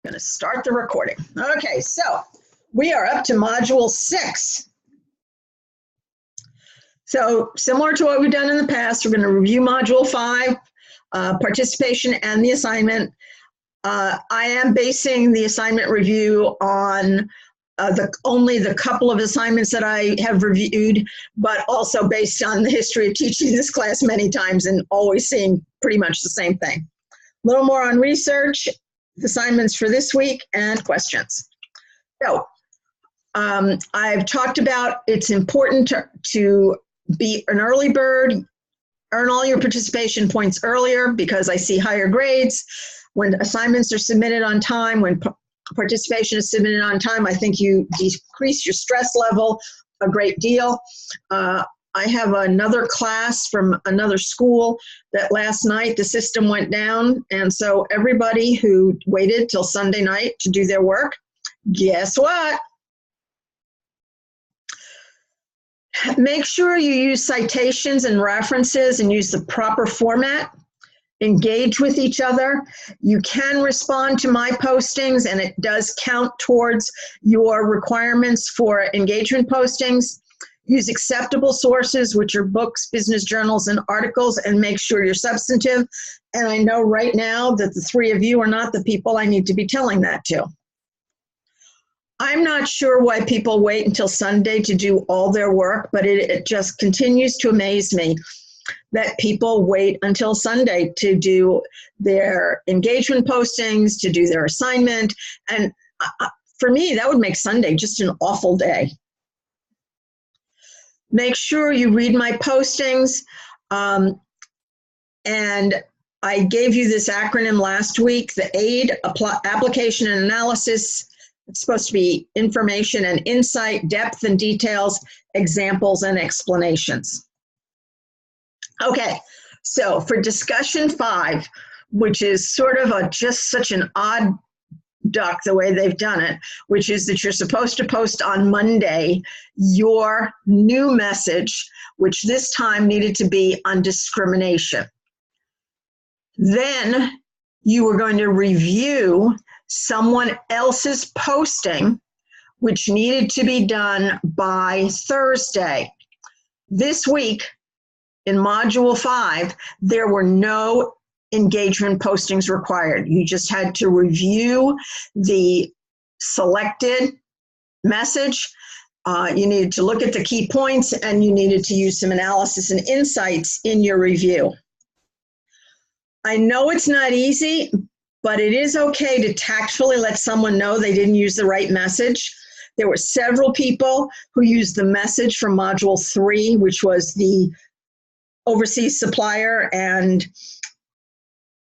going to start the recording. Okay, so we are up to Module 6. So similar to what we've done in the past, we're going to review Module 5, participation and the assignment. I am basing the assignment review on only the couple of assignments that I have reviewed, but also based on the history of teaching this class many times and always seeing pretty much the same thing. A little more on research, assignments for this week, and questions. So I've talked about it's important to be an early bird, earn all your participation points earlier because I see higher grades. When assignments are submitted on time, when participation is submitted on time, I think you decrease your stress level a great deal. I have another class from another school that last night the system went down, and so everybody who waited till Sunday night to do their work, guess what? Make sure you use citations and references and use the proper format. Engage with each other. You can respond to my postings, and it does count towards your requirements for engagement postings. Use acceptable sources, which are books, business journals, and articles, and make sure you're substantive. And I know right now that the three of you are not the people I need to be telling that to. I'm not sure why people wait until Sunday to do all their work, but it just continues to amaze me that people wait until Sunday to do their engagement postings, to do their assignment. And for me, that would make Sunday just an awful day. Make sure you read my postings. And I gave you this acronym last week, the AID, application and analysis. It's supposed to be information and insight, depth and details, examples and explanations. Okay, so for discussion 5, which is sort of just such an odd duck the way they've done it, which is that you're supposed to post on Monday your new message, which this time needed to be on discrimination. Then you were going to review someone else's posting, which needed to be done by Thursday. This week, in Module 5, there were no engagement postings required. You just had to review the selected message. You needed to look at the key points, and you needed to use some analysis and insights in your review. I know it's not easy, but it is okay to tactfully let someone know they didn't use the right message. There were several people who used the message from Module 3, which was the overseas supplier and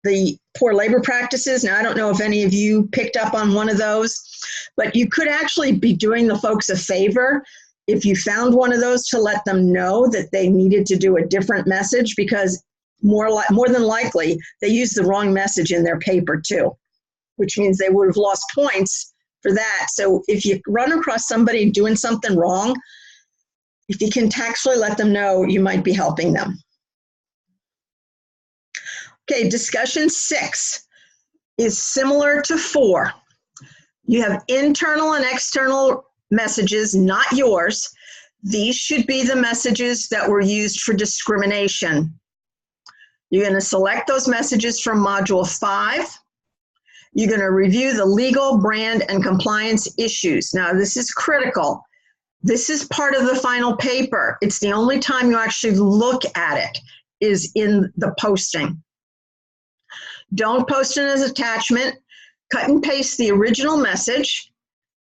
the poor labor practices. Now, I don't know if any of you picked up on one of those, but you could actually be doing the folks a favor if you found one of those to let them know that they needed to do a different message, because more than likely they used the wrong message in their paper too, which means they would have lost points for that. So if you run across somebody doing something wrong, if you can tactfully let them know, you might be helping them. Okay, discussion 6 is similar to 4. You have internal and external messages, not yours. These should be the messages that were used for discrimination. You're going to select those messages from Module 5. You're going to review the legal, brand, and compliance issues. Now, this is critical. This is part of the final paper. It's the only time you actually look at it is in the posting. Don't post it as attachment. Cut and paste the original message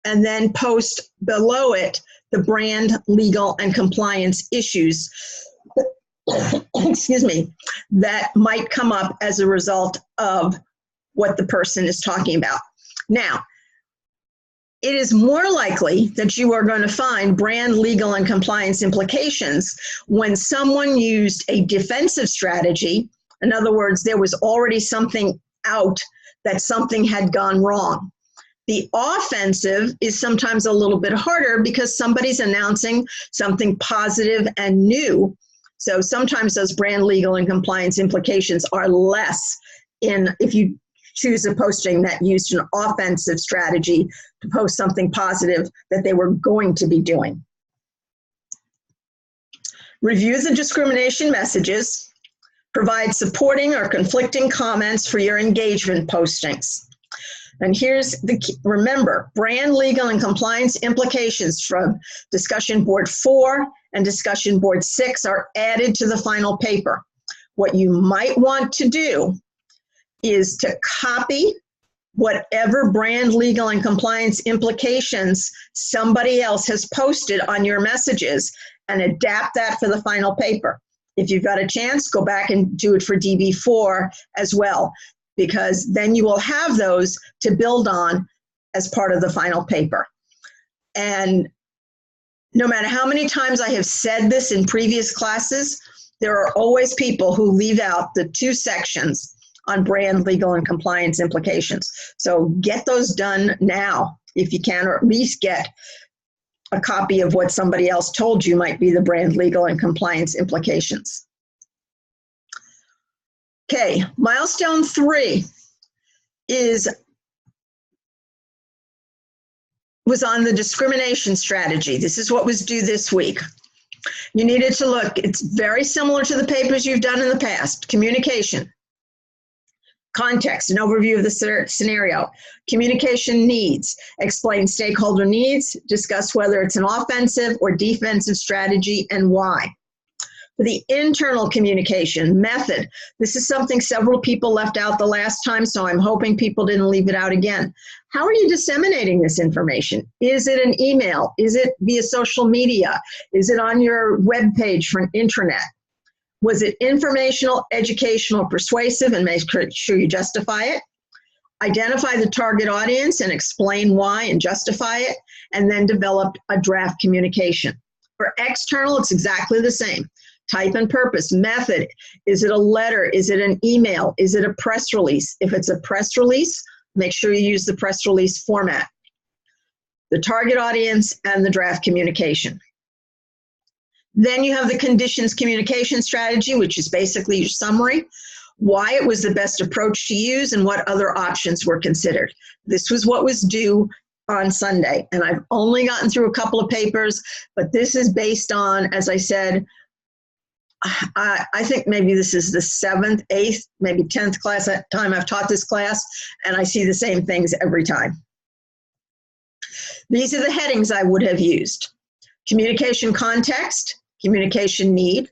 and then post below it the brand, legal, and compliance issues excuse me, that might come up as a result of what the person is talking about. Now, it is more likely that you are going to find brand, legal, and compliance implications when someone used a defensive strategy. In other words, there was already something out that something had gone wrong. The offensive is sometimes a little bit harder because somebody's announcing something positive and new. So sometimes those brand, legal, and compliance implications are less if you choose a posting that used an offensive strategy to post something positive that they were going to be doing. Review the discrimination messages. Provide supporting or conflicting comments for your engagement postings. And here's the key. Remember, brand, legal, and compliance implications from discussion board 4 and discussion board 6 are added to the final paper. What you might want to do is to copy whatever brand, legal, and compliance implications somebody else has posted on your messages and adapt that for the final paper. If you've got a chance, go back and do it for DB4 as well, because then you will have those to build on as part of the final paper. And no matter how many times I have said this in previous classes, there are always people who leave out the 2 sections on brand, legal, and compliance implications. So get those done now if you can, or at least get a copy of what somebody else told you might be the brand, legal, and compliance implications. Okay, milestone 3 was on the discrimination strategy. This is what was due this week. You needed to look, it's very similar to the papers you've done in the past. Communication, context, an overview of the scenario, communication needs, explain stakeholder needs, discuss whether it's an offensive or defensive strategy and why. For the internal communication method, this is something several people left out the last time, so I'm hoping people didn't leave it out again. How are you disseminating this information? Is it an email? Is it via social media? Is it on your web page for an intranet? Was it informational, educational, persuasive, and make sure you justify it? Identify the target audience and explain why and justify it, and then develop a draft communication. For external, it's exactly the same. Type and purpose, method. Is it a letter? Is it an email? Is it a press release? If it's a press release, make sure you use the press release format. The target audience and the draft communication. Then you have the conditions communication strategy, which is basically your summary, why it was the best approach to use and what other options were considered. This was what was due on Sunday, and I've only gotten through a couple of papers, but this is based on, as I said, I think maybe this is the 7th, 8th, maybe 10th class time I've taught this class, and I see the same things every time. These are the headings I would have used. Communication context, communication need,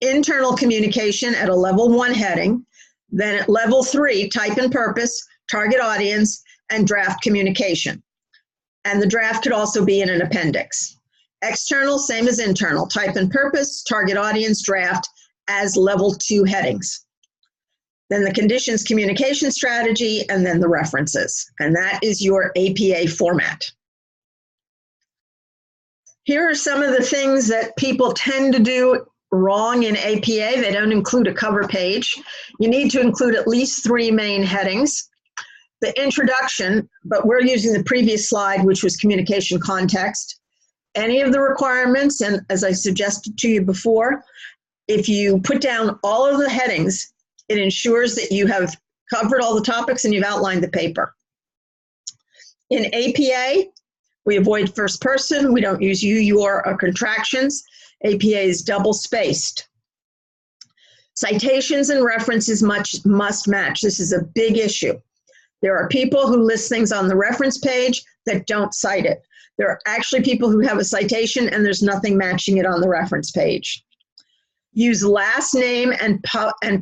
internal communication at a level 1 heading, then at level 3, type and purpose, target audience, and draft communication. And the draft could also be in an appendix. External, same as internal, type and purpose, target audience, draft as level 2 headings. Then the conditions communication strategy, and then the references. And that is your APA format. Here are some of the things that people tend to do wrong in APA. They don't include a cover page. You need to include at least 3 main headings. The introduction, but we're using the previous slide, which was communication context. Any of the requirements, and as I suggested to you before, if you put down all of the headings, it ensures that you have covered all the topics and you've outlined the paper. In APA, we avoid first person. We don't use you, your, or contractions. APA is double spaced. Citations and references must match. This is a big issue. There are people who list things on the reference page that don't cite it. There are actually people who have a citation and there's nothing matching it on the reference page. Use last name and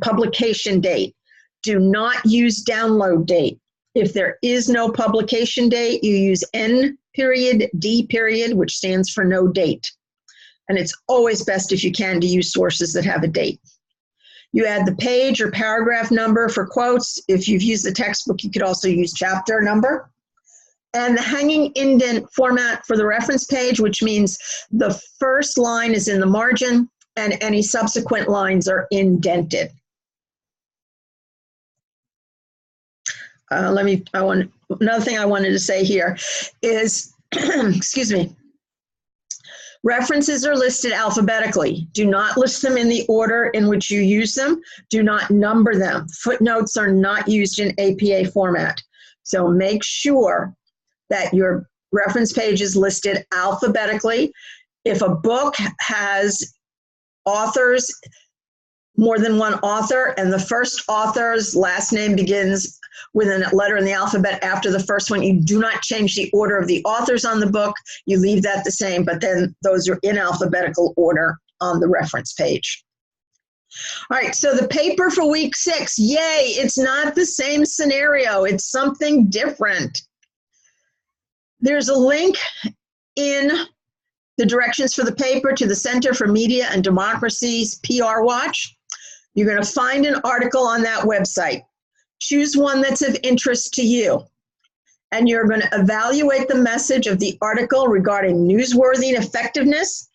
publication date. Do not use download date. If there is no publication date, you use N period, D period, which stands for no date. And it's always best if you can to use sources that have a date. You add the page or paragraph number for quotes. If you've used the textbook, you could also use chapter number. And the hanging indent format for the reference page, which means the first line is in the margin and any subsequent lines are indented. Another thing I wanted to say here is, excuse me, References are listed alphabetically. Do not list them in the order in which you use them. Do not number them. Footnotes are not used in APA format. So make sure that your reference page is listed alphabetically. If a book has authors, more than one author, and the first author's last name begins with a letter in the alphabet after the first one, you do not change the order of the authors on the book. You leave that the same, but then those are in alphabetical order on the reference page. All right, so the paper for week 6, yay, it's not the same scenario. It's something different. There's a link in the directions for the paper to the Center for Media and Democracy's PR Watch. You're going to find an article on that website. Choose one that's of interest to you, and you're going to evaluate the message of the article regarding newsworthy effectiveness,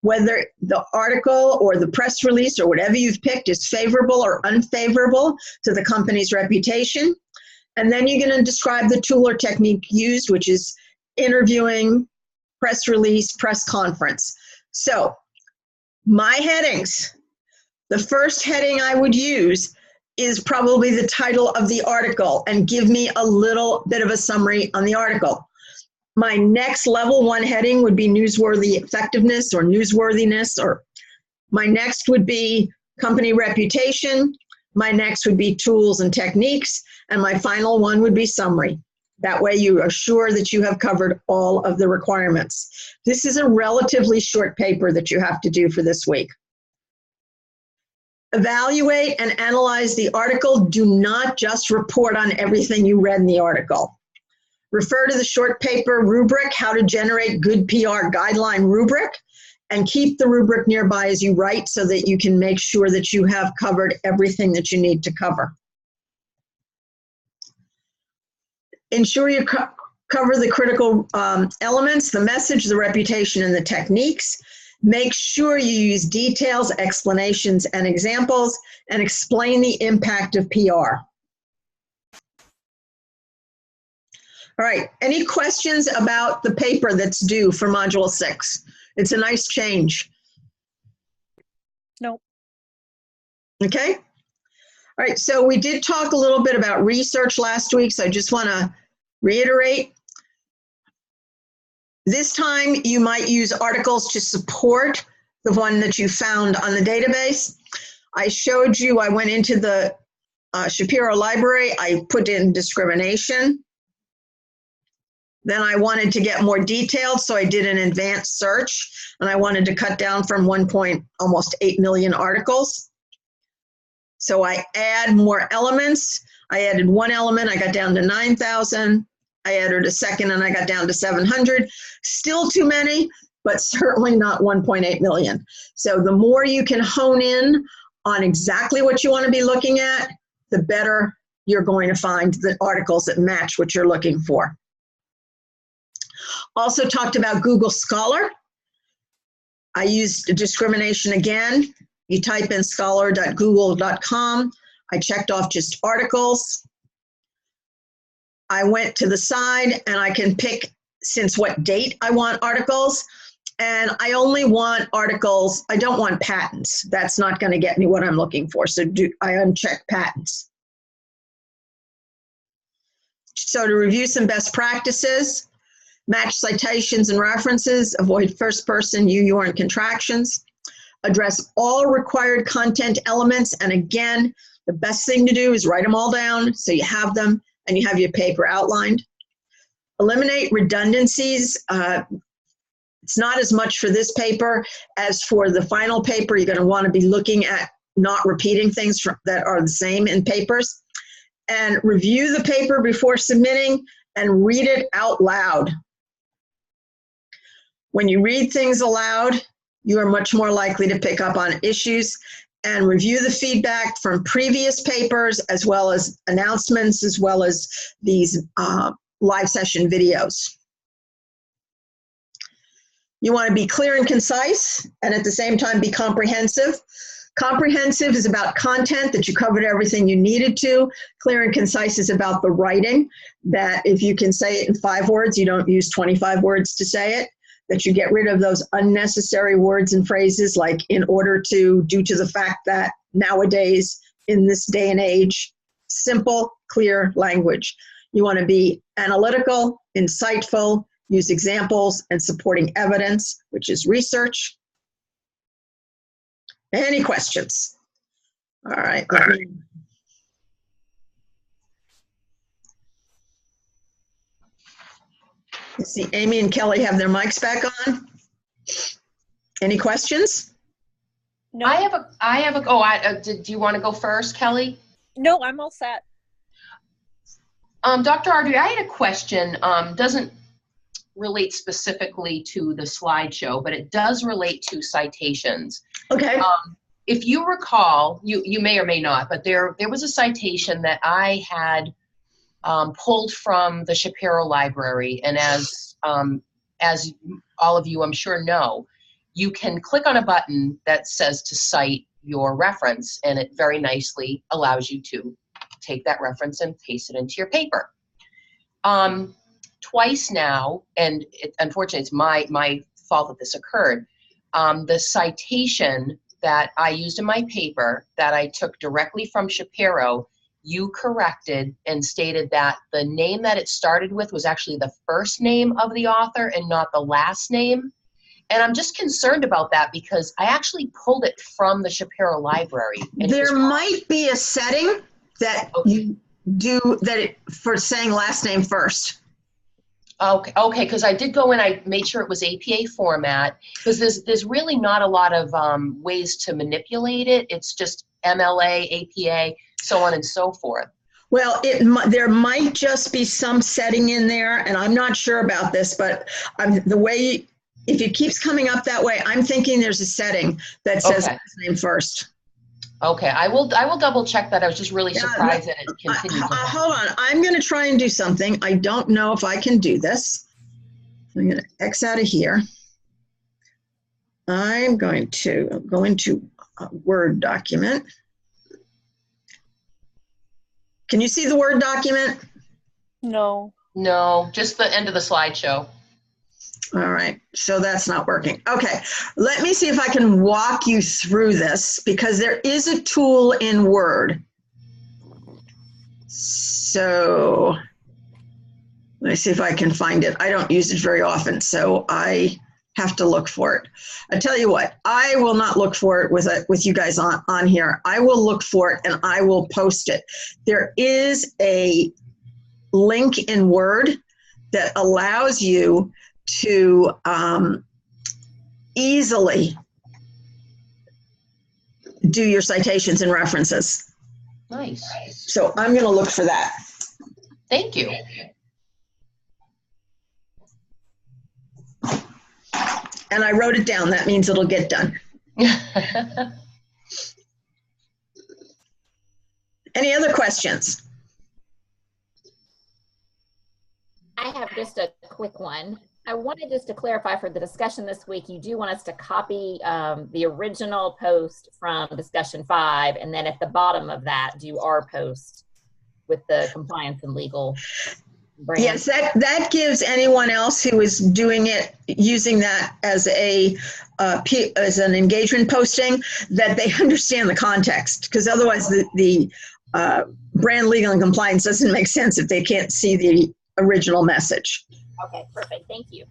whether the article or the press release or whatever you've picked is favorable or unfavorable to the company's reputation. And then you're going to describe the tool or technique used, which is interviewing, press release, press conference. So my headings, the first heading I would use is probably the title of the article and give me a little bit of a summary on the article. My next level 1 heading would be newsworthy effectiveness or newsworthiness, or my next would be company reputation. My next would be tools and techniques, and my final one would be summary. That way you are sure that you have covered all of the requirements. This is a relatively short paper that you have to do for this week. Evaluate and analyze the article. Do not just report on everything you read in the article. Refer to the short paper rubric, How to Generate Good PR Guideline rubric, and keep the rubric nearby as you write so that you can make sure that you have covered everything that you need to cover. Ensure you cover the critical elements, the message, the reputation, and the techniques. Make sure you use details, explanations, and examples, and explain the impact of PR. All right, any questions about the paper that's due for Module 6? It's a nice change. Nope. Okay. All right, so we did talk a little bit about research last week, so I just want to reiterate. This time you might use articles to support the one that you found on the database. I showed you, I went into the Shapiro Library, I put in discrimination. Then I wanted to get more detailed, so I did an advanced search, and I wanted to cut down from almost 8 million articles. So I add more elements. I added one element, I got down to 9,000. I added a second and I got down to 700. Still too many, but certainly not 1.8 million. So the more you can hone in on exactly what you want to be looking at, the better you're going to find the articles that match what you're looking for. Also talked about Google Scholar. I used discrimination again. You type in scholar.google.com. I checked off just articles. I went to the side and I can pick since what date I want articles. And I only want articles, I don't want patents. That's not going to get me what I'm looking for. So I uncheck patents. So to review some best practices, match citations and references, avoid first person, you, your, and contractions, address all required content elements. And again, the best thing to do is write them all down so you have them and you have your paper outlined. Eliminate redundancies. It's not as much for this paper as for the final paper. You're going to want to be looking at not repeating things that are the same in papers. And review the paper before submitting and read it out loud. When you read things aloud, you are much more likely to pick up on issues. And review the feedback from previous papers as well as announcements as well as these live session videos. You want to be clear and concise and at the same time be comprehensive. Comprehensive is about content, that you covered everything you needed to. Clear and concise is about the writing, that if you can say it in 5 words, you don't use 25 words to say it. that you get rid of those unnecessary words and phrases like in order to, due to the fact that, nowadays, in this day and age. Simple, clear language. You want to be analytical, insightful, use examples and supporting evidence, which is research. Any questions? All right. Let's see, Amy and Kelly have their mics back on. Any questions? No. Do you want to go first, Kelly? No, I'm all set. Dr. Ardrey, I had a question. Doesn't relate specifically to the slideshow, but it does relate to citations. Okay. If you recall, you may or may not, but there was a citation that I had pulled from the Shapiro Library, and as all of you I'm sure know, you can click on a button that says to cite your reference, and it very nicely allows you to take that reference and paste it into your paper. Twice now, and unfortunately it's my fault that this occurred, the citation that I used in my paper that I took directly from Shapiro, you corrected and stated that the name that it started with was actually the first name of the author and not the last name. And I'm just concerned about that because I actually pulled it from the Shapiro Library. There might be a setting that you do for saying last name first. Okay, because I did go in, I made sure it was APA format, because there's really not a lot of ways to manipulate it. It's just MLA, APA, so on and so forth. Well, there might just be some setting in there, and I'm not sure about this, but if it keeps coming up that way, I'm thinking there's a setting that says last name first. Okay, I will double check that. I was just really surprised that it continued. Hold on, I'm going to try and do something. I don't know if I can do this. I'm going to X out of here. I'm going to go into a Word document. Can you see the Word document? No. No, just the end of the slideshow. All right, so that's not working. Okay, let me see if I can walk you through this because there is a tool in Word. So let me see if I can find it. I don't use it very often, so I have to look for it. I tell you what, I will not look for it with you guys on here. I will look for it and I will post it. There is a link in Word that allows you to easily do your citations and references. Nice. So I'm going to look for that. Thank you. And I wrote it down. That means it'll get done. Any other questions? I have just a quick one. I wanted just to clarify for the discussion this week, you do want us to copy the original post from discussion 5, and then at the bottom of that, do our post with the compliance and legal brand. Yes, that gives anyone else who is doing it, using that as as an engagement posting, that they understand the context, because otherwise the brand legal and compliance doesn't make sense if they can't see the original message. Okay, perfect. Thank you.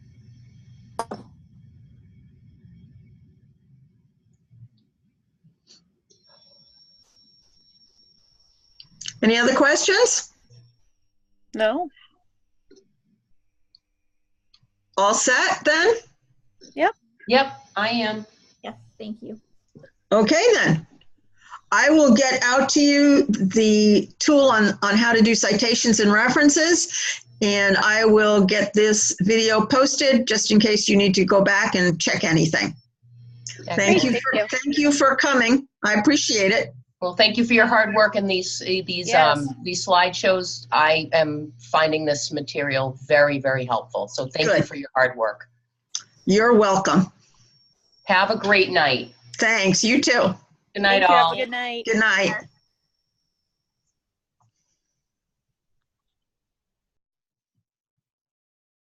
Any other questions? No. All set then? Yep, I am. Yes, thank you. Okay then. I will get out to you the tool on how to do citations and references, and I will get this video posted just in case you need to go back and check anything. Thank you for coming. I appreciate it. Well, thank you for your hard work in these slideshows. I am finding this material very, very helpful. So thank you for your hard work. You're welcome. Have a great night. Thanks. You too. Good night, all. Good night. Good night.